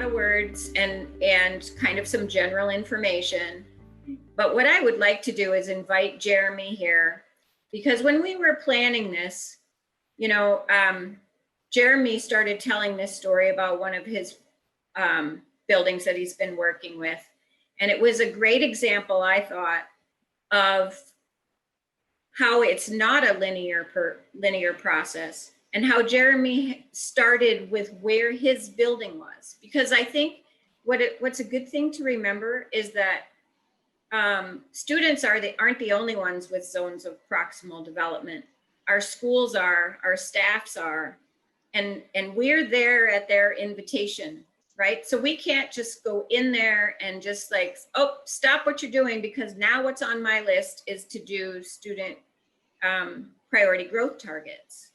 of words and kind of some general information. But what I would like to do is invite Jeremy here, because when we were planning this, you know, Jeremy started telling this story about one of his buildings that he's been working with. And it was a great example, I thought, of how it's not a linear process, and how Jeremy started with where his building was. Because I think what's a good thing to remember is that students aren't the only ones with zones of proximal development. Our schools are, our staffs are, and we're there at their invitation, right? So we can't just go in there and just like, oh, stop what you're doing, because now what's on my list is to do student priority growth targets.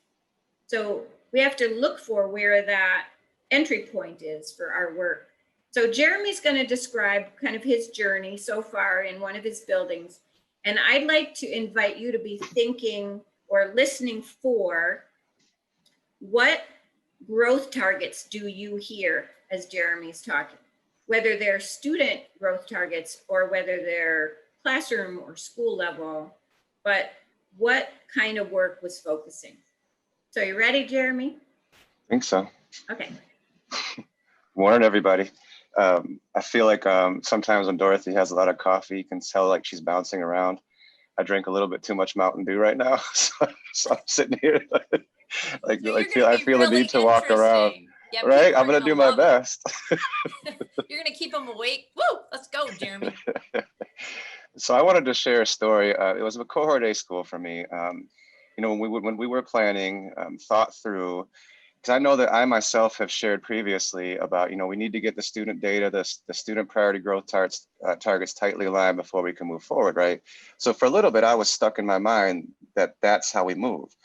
So we have to look for where that entry point is for our work. So Jeremy's going to describe kind of his journey so far in one of his buildings. And I'd like to invite you to be thinking or listening for what growth targets do you hear as Jeremy's talking, whether they're student growth targets or whether they're classroom or school level, but what kind of work was focusing. So you ready, Jeremy? I think so. Okay. Morning, everybody. I feel like sometimes when Dorothy has a lot of coffee, you can tell like she's bouncing around. I drink a little bit too much Mountain Dew right now, so I'm sitting here I feel the need to walk around. Yeah, right? I'm gonna do my best. You're gonna keep them awake. Woo! Let's go, Jeremy. So I wanted to share a story. It was a cohort A school for me. You know, when we were planning, thought through, because I know that I myself have shared previously about, you know, we need to get the student data, the student priority growth targets tightly aligned before we can move forward, right? So for a little bit, I was stuck in my mind that that's how we move,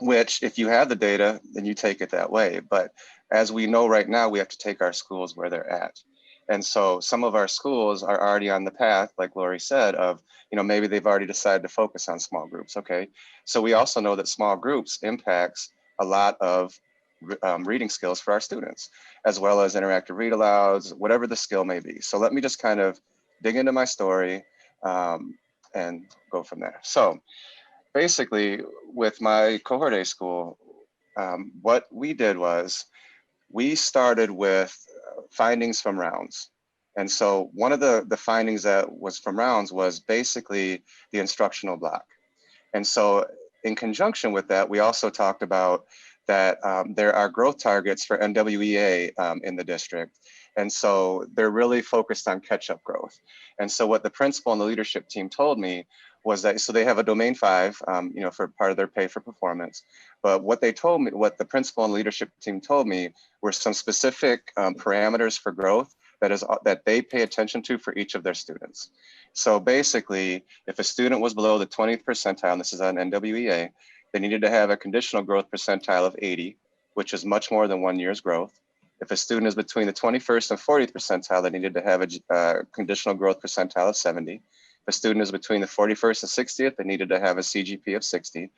which if you have the data, then you take it that way. But as we know right now, we have to take our schools where they're at. And so some of our schools are already on the path, like Lori said, of, you know, maybe they've already decided to focus on small groups. Okay. So we also know that small groups impacts a lot of reading skills for our students, as well as interactive read alouds, whatever the skill may be. So let me just kind of dig into my story and go from there. So basically with my cohort A school, what we did was we started with findings from rounds. And so one of the findings that was from rounds was basically the instructional block. And so in conjunction with that, we also talked about that there are growth targets for NWEA in the district. And so they're really focused on catch-up growth. And so what the principal and the leadership team told me was that, so they have a domain 5, you know, for part of their pay for performance. But what they told me, what the principal and leadership team told me were some specific parameters for growth that they pay attention to for each of their students. So basically, if a student was below the 20th percentile, and this is on NWEA, they needed to have a conditional growth percentile of 80, which is much more than 1 year's growth. If a student is between the 21st and 40th percentile, they needed to have a conditional growth percentile of 70. If a student is between the 41st and 60th, they needed to have a CGP of 60.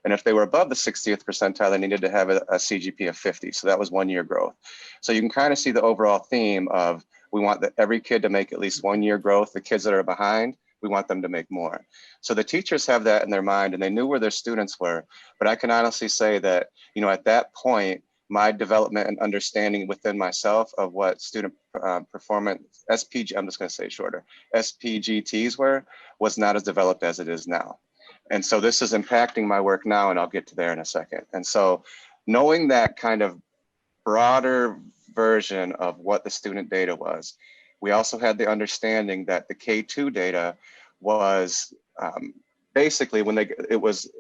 And if they were above the 60th percentile, they needed to have a CGP of 50. So that was 1 year growth. So you can kind of see the overall theme of, we want every kid to make at least 1 year growth. The kids that are behind, we want them to make more. So the teachers have that in their mind, and they knew where their students were. But I can honestly say that, you know, at that point, my development and understanding within myself of what student performance, SPG, I'm just going to say it shorter, SPGTs were, was not as developed as it is now. And so this is impacting my work now, and I'll get to there in a second. And so knowing that kind of broader version of what the student data was, we also had the understanding that the K2 data was basically it was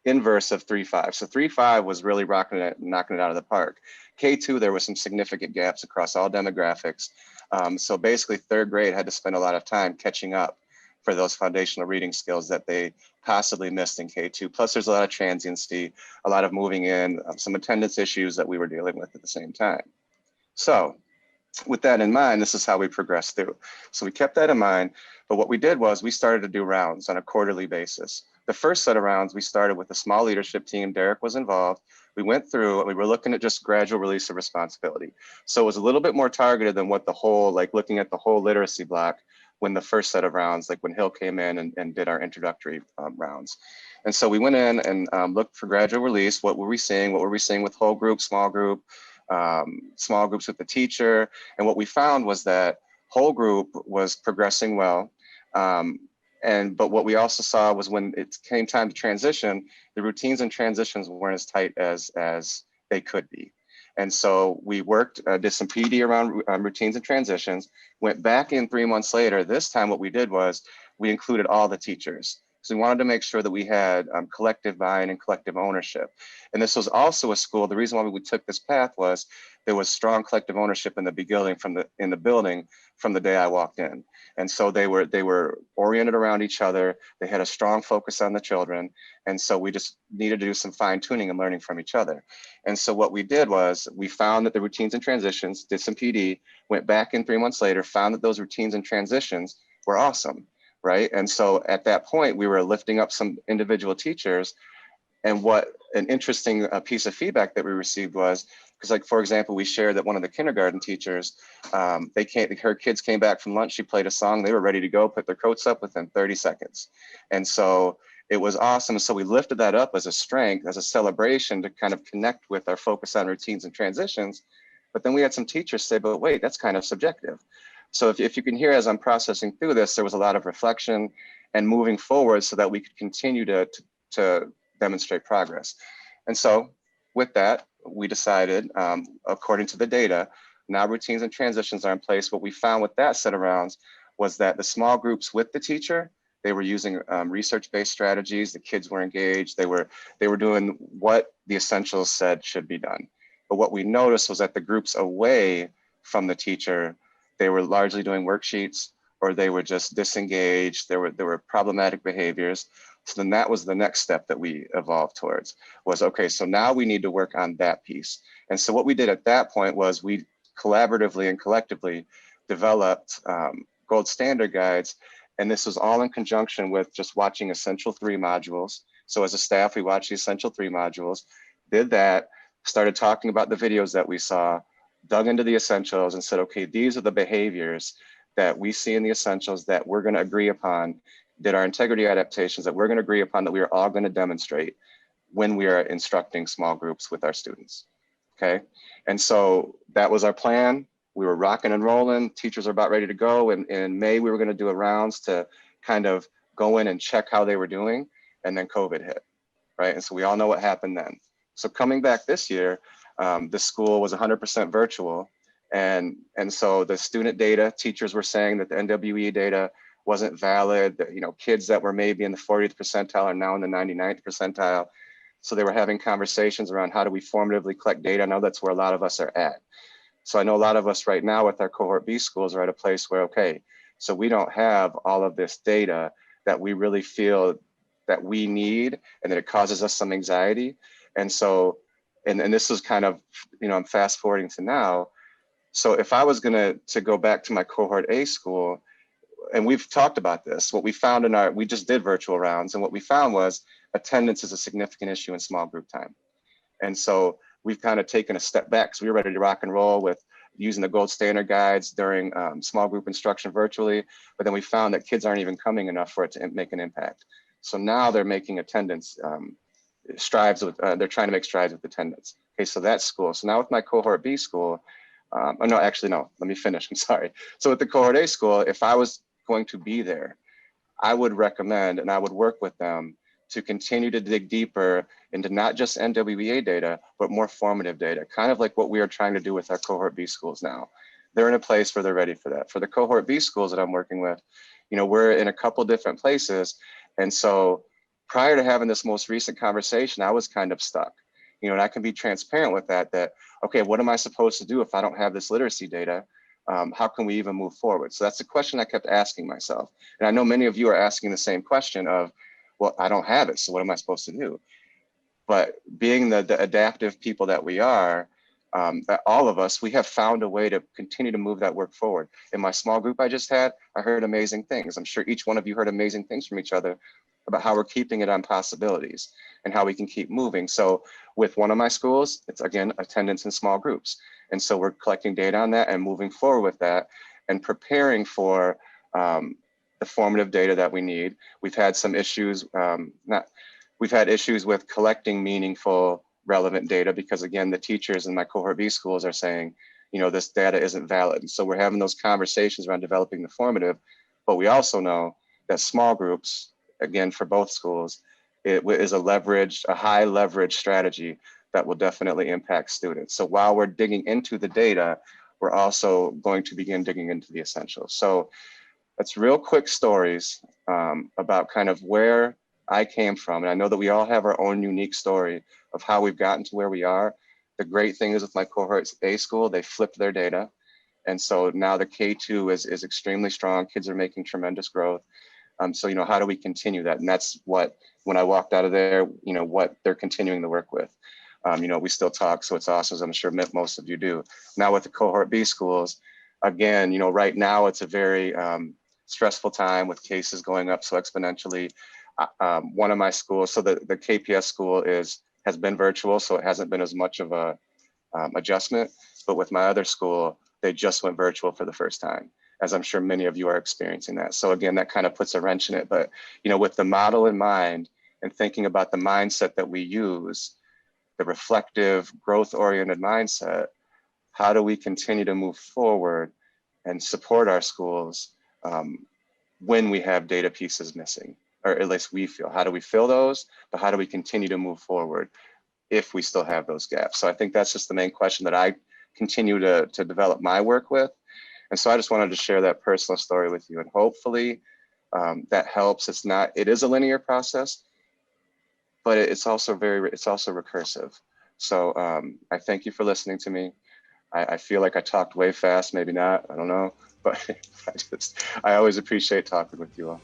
inverse of 3.5. So 3.5 was really knocking it out of the park. K2, there was some significant gaps across all demographics. So basically third grade had to spend a lot of time catching up for those foundational reading skills that they possibly missed in K2. Plus there's a lot of transiency, a lot of moving in, some attendance issues that we were dealing with at the same time. So with that in mind, this is how we progressed through. So we kept that in mind, but what we did was we started to do rounds on a quarterly basis. the first set of rounds, we started with a small leadership team. Derek was involved. We went through and we were looking at just gradual release of responsibility. So it was a little bit more targeted than what the whole, like looking at the whole literacy block when the first set of rounds, like when HIL came in and did our introductory rounds. And so we went in and looked for gradual release. What were we seeing? What were we seeing with whole group, small groups with the teacher? And what we found was that whole group was progressing well. But what we also saw was when it came time to transition, the routines and transitions weren't as tight as they could be. And so we worked, did some PD around routines and transitions, went back in 3 months later. This time what we did was we included all the teachers. So we wanted to make sure that we had collective buy-in and collective ownership. And this was also a school, the reason why we took this path was there was strong collective ownership in the building from the day I walked in. And so they were oriented around each other. They had a strong focus on the children. And so we just needed to do some fine tuning and learning from each other. And so what we did was we found that the routines and transitions, did some PD, went back in 3 months later, found that those routines and transitions were awesome, right? And so at that point, we were lifting up some individual teachers. And what an interesting piece of feedback that we received was, because like, for example, we shared that one of the kindergarten teachers, her kids came back from lunch, she played a song, they were ready to go, put their coats up within 30 seconds. And so it was awesome. So we lifted that up as a strength, as a celebration to kind of connect with our focus on routines and transitions. But then we had some teachers say, but wait, that's kind of subjective. So if you can hear as I'm processing through this, there was a lot of reflection and moving forward so that we could continue to demonstrate progress. And so with that, we decided, according to the data, now routines and transitions are in place. What we found with that set of rounds was that the small groups with the teacher, they were using research-based strategies. The kids were engaged. They were doing what the essentials said should be done. But what we noticed was that the groups away from the teacher, they were largely doing worksheets, or they were just disengaged. There were problematic behaviors. So then that was the next step that we evolved towards was, okay, so now we need to work on that piece. And so what we did at that point was we collaboratively and collectively developed gold standard guides. And this was all in conjunction with just watching Essential 3 modules. So as a staff, we watched the Essential 3 modules, did that, started talking about the videos that we saw, dug into the essentials and said, okay, these are the behaviors that we see in the essentials that we're going to agree upon, did our integrity adaptations that we're going to agree upon that we are all going to demonstrate when we are instructing small groups with our students. Okay. And so that was our plan. We were rocking and rolling. Teachers are about ready to go. And in May, we were going to do a rounds to kind of go in and check how they were doing. And then COVID hit, right? And so we all know what happened then. So coming back this year, the school was 100% virtual. And so the student data, teachers were saying that the NWE data wasn't valid, that, you know, kids that were maybe in the 40th percentile are now in the 99th percentile. So they were having conversations around how do we formatively collect data. I know that's where a lot of us are at. So I know a lot of us right now with our cohort B schools are at a place where, okay, so we don't have all of this data that we really feel that we need and that it causes us some anxiety. And so, and this is kind of, you know, I'm fast forwarding to now. So if I was to go back to my cohort A school, and we've talked about this, what we found we just did virtual rounds, and what we found was attendance is a significant issue in small group time. And so we've kind of taken a step back because we were ready to rock and roll with using the gold standard guides during small group instruction virtually, but then we found that kids aren't even coming enough for it to make an impact. So now they're making attendance strides with, they're trying to make strides with attendance. Okay, so that's school. So now with my cohort B school, no, let me finish, I'm sorry. So with the cohort A school, if I was going to be there, I would recommend and I would work with them to continue to dig deeper into not just NWEA data, but more formative data, kind of like what we are trying to do with our cohort B schools now. They're in a place where they're ready for that. For the cohort B schools that I'm working with, you know, we're in a couple different places. And so prior to having this most recent conversation, I was kind of stuck, you know, and I can be transparent with that, okay, what am I supposed to do if I don't have this literacy data? How can we even move forward? So that's the question I kept asking myself. And I know many of you are asking the same question of, well, I don't have it, so what am I supposed to do? But being the adaptive people that we are, that all of us, we have found a way to continue to move that work forward. In my small group I just had, I heard amazing things. I'm sure each one of you heard amazing things from each other. about how we're keeping it on possibilities and how we can keep moving. So with one of my schools, it's again, attendance in small groups. And so we're collecting data on that and moving forward with that and preparing for the formative data that we need. We've had some issues, we've had issues with collecting meaningful, relevant data because again, the teachers in my cohort B schools are saying, you know, this data isn't valid. And so we're having those conversations around developing the formative, but we also know that small groups, again, for both schools, it is a high leverage strategy that will definitely impact students. So while we're digging into the data, we're also going to begin digging into the essentials. So that's real quick stories about kind of where I came from. And I know that we all have our own unique story of how we've gotten to where we are. The great thing is with my cohort A school, they flipped their data. And so now the K2 is extremely strong. Kids are making tremendous growth. So, you know, how do we continue that? And that's what, when I walked out of there, you know, what they're continuing to work with. You know, we still talk, so it's awesome, as I'm sure most of you do. Now with the cohort B schools, again, you know, right now it's a very stressful time with cases going up so exponentially. One of my schools, so the KPS school has been virtual, so it hasn't been as much of a adjustment. But with my other school, they just went virtual for the first time, as I'm sure many of you are experiencing that. So again, that kind of puts a wrench in it. But, you know, with the model in mind and thinking about the mindset that we use, the reflective, growth-oriented mindset, how do we continue to move forward and support our schools when we have data pieces missing, or at least we feel, how do we fill those, but how do we continue to move forward if we still have those gaps? So I think that's just the main question that I continue to develop my work with. And so I just wanted to share that personal story with you, and hopefully that helps. It is a linear process, but it's also recursive. So I thank you for listening to me. I feel like I talked way fast, maybe not, I don't know, but I always appreciate talking with you all.